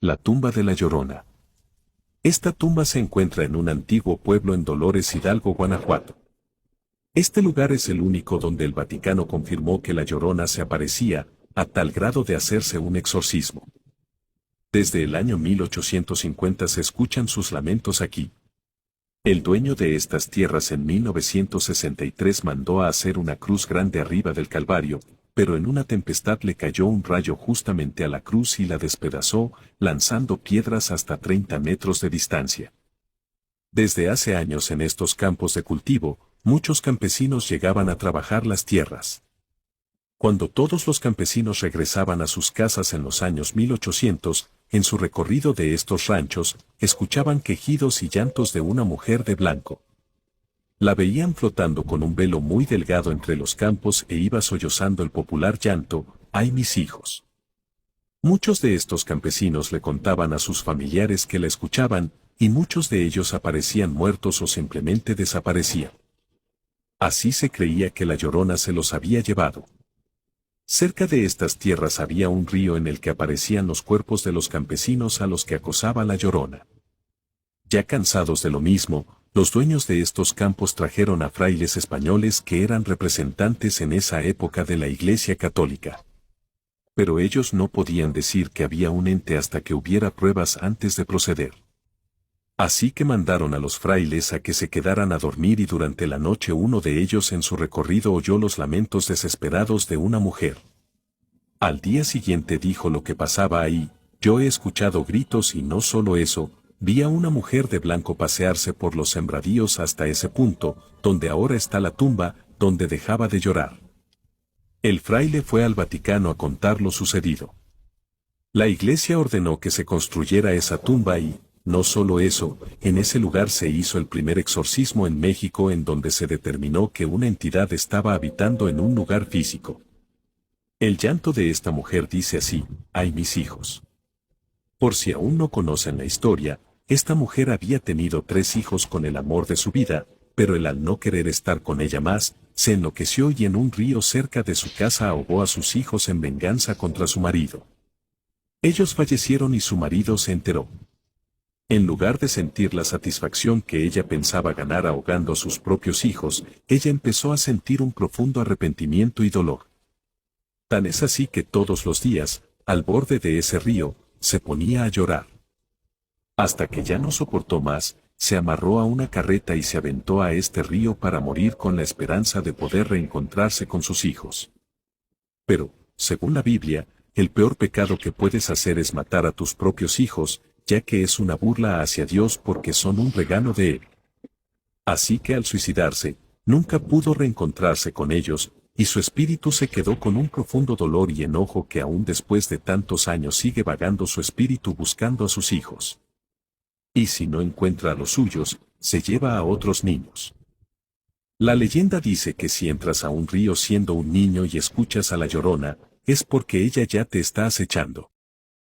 La tumba de la Llorona. Esta tumba se encuentra en un antiguo pueblo en Dolores Hidalgo, Guanajuato. Este lugar es el único donde el Vaticano confirmó que la Llorona se aparecía, a tal grado de hacerse un exorcismo. Desde el año 1850 se escuchan sus lamentos aquí. El dueño de estas tierras en 1963 mandó a hacer una cruz grande arriba del Calvario, pero en una tempestad le cayó un rayo justamente a la cruz y la despedazó, lanzando piedras hasta 30 metros de distancia. Desde hace años en estos campos de cultivo, muchos campesinos llegaban a trabajar las tierras. Cuando todos los campesinos regresaban a sus casas en los años 1800, en su recorrido de estos ranchos, escuchaban quejidos y llantos de una mujer de blanco. La veían flotando con un velo muy delgado entre los campos e iba sollozando el popular llanto, ¡ay mis hijos! Muchos de estos campesinos le contaban a sus familiares que la escuchaban, y muchos de ellos aparecían muertos o simplemente desaparecían. Así se creía que la Llorona se los había llevado. Cerca de estas tierras había un río en el que aparecían los cuerpos de los campesinos a los que acosaba la Llorona. Ya cansados de lo mismo, los dueños de estos campos trajeron a frailes españoles que eran representantes en esa época de la Iglesia Católica. Pero ellos no podían decir que había un ente hasta que hubiera pruebas antes de proceder. Así que mandaron a los frailes a que se quedaran a dormir y durante la noche uno de ellos en su recorrido oyó los lamentos desesperados de una mujer. Al día siguiente dijo lo que pasaba ahí: yo he escuchado gritos y no solo eso, vi a una mujer de blanco pasearse por los sembradíos hasta ese punto, donde ahora está la tumba, donde dejaba de llorar. El fraile fue al Vaticano a contar lo sucedido. La iglesia ordenó que se construyera esa tumba y, no solo eso, en ese lugar se hizo el primer exorcismo en México en donde se determinó que una entidad estaba habitando en un lugar físico. El llanto de esta mujer dice así: ¡ay mis hijos! Por si aún no conocen la historia, esta mujer había tenido 3 hijos con el amor de su vida, pero él al no querer estar con ella más, se enloqueció y en un río cerca de su casa ahogó a sus hijos en venganza contra su marido. Ellos fallecieron y su marido se enteró. En lugar de sentir la satisfacción que ella pensaba ganar ahogando a sus propios hijos, ella empezó a sentir un profundo arrepentimiento y dolor. Tan es así que todos los días, al borde de ese río, se ponía a llorar. Hasta que ya no soportó más, se amarró a una carreta y se aventó a este río para morir con la esperanza de poder reencontrarse con sus hijos. Pero, según la Biblia, el peor pecado que puedes hacer es matar a tus propios hijos, ya que es una burla hacia Dios porque son un regalo de Él. Así que al suicidarse, nunca pudo reencontrarse con ellos, y su espíritu se quedó con un profundo dolor y enojo que aún después de tantos años sigue vagando su espíritu buscando a sus hijos. Y si no encuentra a los suyos, se lleva a otros niños. La leyenda dice que si entras a un río siendo un niño y escuchas a la Llorona, es porque ella ya te está acechando.